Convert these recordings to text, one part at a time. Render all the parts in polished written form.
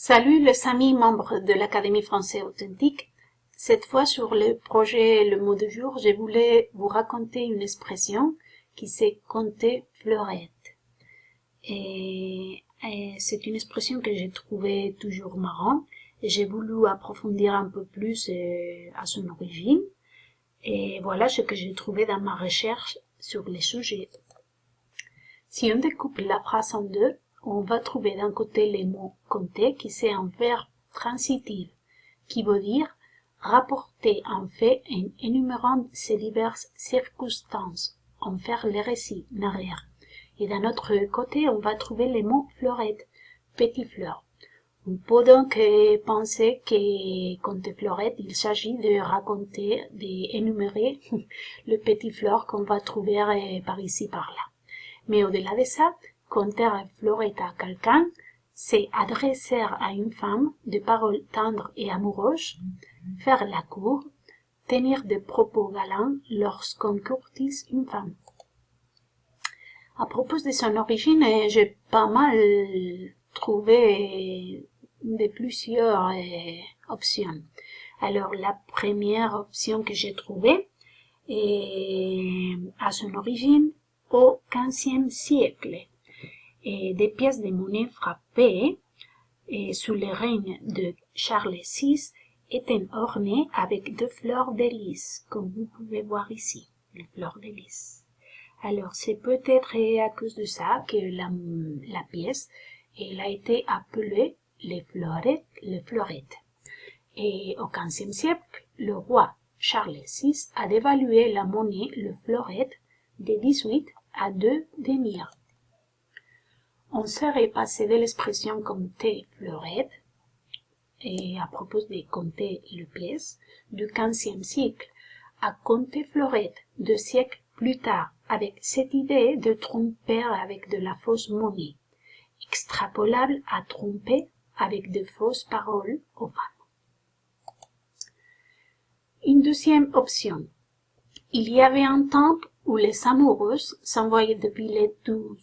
Salut les amis membres de l'Académie française authentique. Cette fois sur le projet Le mot du jour, je voulais vous raconter une expression qui c'est compter fleurette. Et c'est une expression que j'ai trouvée toujours marrant et j'ai voulu approfondir un peu plus à son origine. Et voilà ce que j'ai trouvé dans ma recherche sur les sujets. Si on découpe la phrase en deux, on va trouver d'un côté le mot compter qui c'est un verbe transitif qui veut dire rapporter un fait en énumérant ses diverses circonstances, en faire le récit, narrer. Et d'un autre côté, on va trouver le mot fleurette, petite fleur. On peut donc penser que compter fleurette, il s'agit de raconter, d'énumérer le petit fleur qu'on va trouver par ici, par là. Mais au-delà de ça, compter fleurette à quelqu'un, c'est adresser à une femme des paroles tendres et amoureuses, faire la cour, tenir des propos galants lorsqu'on courtise une femme. À propos de son origine, j'ai pas mal trouvé de plusieurs options. Alors, la première option que j'ai trouvée est à son origine au XVe siècle. Et des pièces de monnaie frappées sous le règne de Charles VI étaient ornées avec deux fleurs de lys, comme vous pouvez voir ici, les fleurs de lys. Alors, c'est peut-être à cause de ça que la pièce elle a été appelée les fleurettes. Et au XVe siècle, le roi Charles VI a dévalué la monnaie, le fleurette, de 18 à 2 deniers. On serait passé de l'expression compter fleurette, et à propos de compter les pièces, du XVe siècle à compter fleurette 2 siècles plus tard, avec cette idée de tromper avec de la fausse monnaie, extrapolable à tromper avec de fausses paroles aux femmes. Une deuxième option. Il y avait un temps où les amoureuses s'envoyaient des billets doux,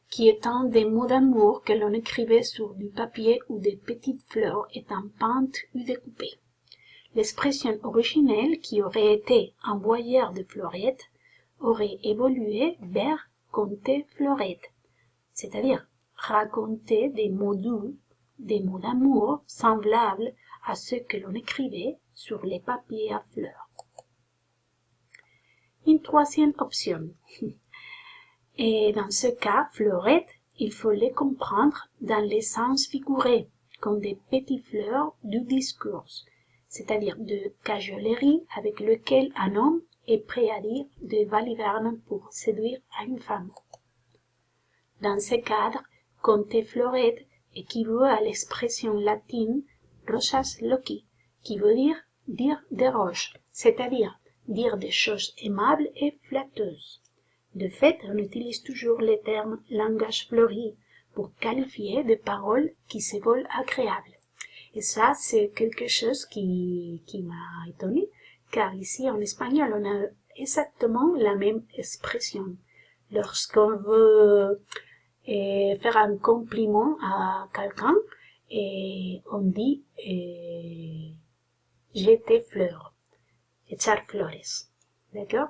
qui étant des mots d'amour que l'on écrivait sur du papier ou des petites fleurs étant peintes ou découpées. L'expression originelle qui aurait été envoyeur de fleurettes aurait évolué vers compter fleurette, c'est-à-dire raconter des mots doux, des mots d'amour semblables à ceux que l'on écrivait sur les papiers à fleurs. Une troisième option. Et dans ce cas, fleurette, il faut les comprendre dans le sens figuré, comme des petites fleurs du discours, c'est-à-dire de cajolerie avec lequel un homme est prêt à dire des balivernes pour séduire à une femme. Dans ce cadre, compter fleurette équivaut à l'expression latine rosas loci, qui veut dire des roches, c'est-à-dire dire des choses aimables et flatteuses. De fait, on utilise toujours le terme langage fleuri pour qualifier des paroles qui se veulent agréables. Et ça, c'est quelque chose qui m'a étonné, car ici en espagnol, on a exactement la même expression. Lorsqu'on veut faire un compliment à quelqu'un, on dit jeter fleurs, echar flores. D'accord?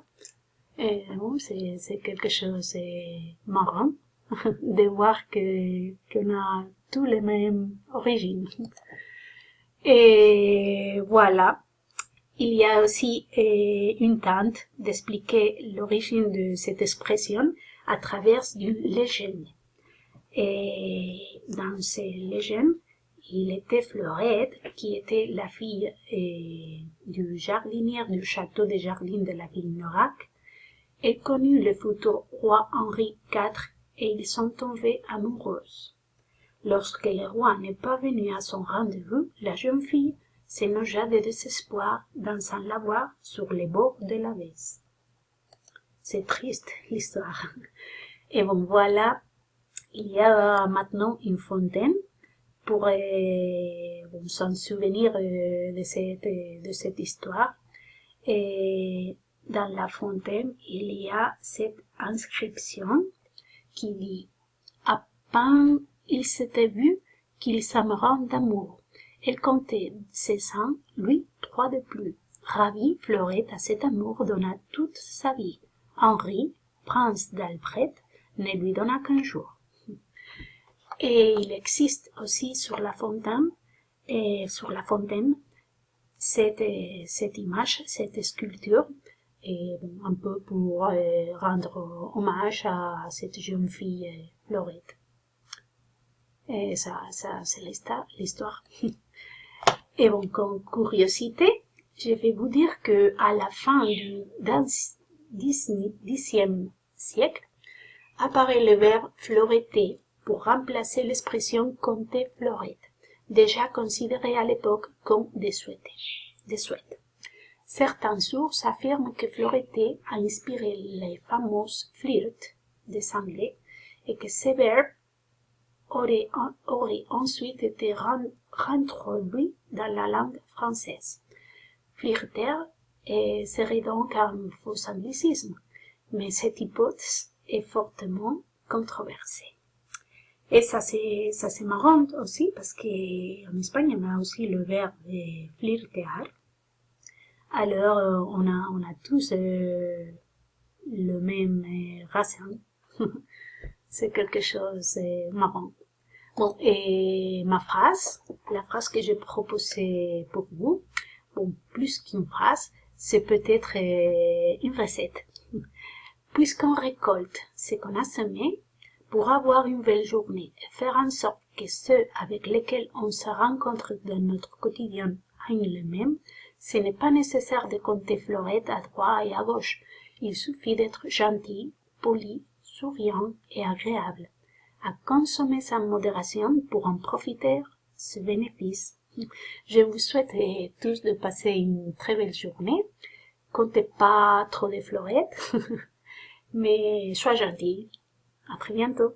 Bon, c'est quelque chose de marrant de voir qu'on a tous les mêmes origines. Et voilà. Il y a aussi une tente d'expliquer l'origine de cette expression à travers une légende. Et dans ces légendes, il était Fleurette, qui était la fille du jardinier du château des jardins de la ville Norac. Elle connut le futur roi Henri IV et ils sont tombés amoureuses. Lorsque le roi n'est pas venu à son rendez-vous, la jeune fille se nogea de désespoir dans un lavoir sur les bords de la Vesse. C'est triste l'histoire. Et bon, voilà, il y a maintenant une fontaine pour s'en souvenir de cette histoire. Et dans la fontaine, il y a cette inscription qui dit « À peine il s'était vu qu'il s'aimeront d'amour. Elle comptait 16 ans, lui 3 de plus. Ravie, Fleurette à cet amour donna toute sa vie. Henri, prince d'Albret, ne lui donna qu'un jour. Et il existe aussi sur la fontaine, cette image, cette sculpture, et un peu pour rendre hommage à cette jeune fille Fleurette. Et ça c'est l'histoire. Et bon, comme curiosité, je vais vous dire que à la fin du Xe siècle, apparaît le verbe fleureter pour remplacer l'expression compter Fleurette, déjà considérée à l'époque comme désuétée. Certaines sources affirment que fleureter a inspiré les fameuses flirts des Anglais et que ce verbe aurait ensuite été réintroduit dans la langue française. Flirter serait donc un faux anglicisme, mais cette hypothèse est fortement controversée. Et ça c'est marrant aussi parce qu'en Espagne on a aussi le verbe flirtear. Alors on a tous le même racine. C'est quelque chose de marrant. Bon, et la phrase que j'ai proposée pour vous, bon, plus qu'une phrase, c'est peut-être une recette. Puisqu'on récolte ce qu'on a semé, pour avoir une belle journée et faire en sorte que ceux avec lesquels on se rencontre dans notre quotidien aient le même, ce n'est pas nécessaire de compter Fleurette à droite et à gauche. Il suffit d'être gentil, poli, souriant et agréable. À consommer sans modération pour en profiter ce bénéfice. Je vous souhaite tous de passer une très belle journée. Comptez pas trop de Fleurette, mais soyez gentils. À très bientôt.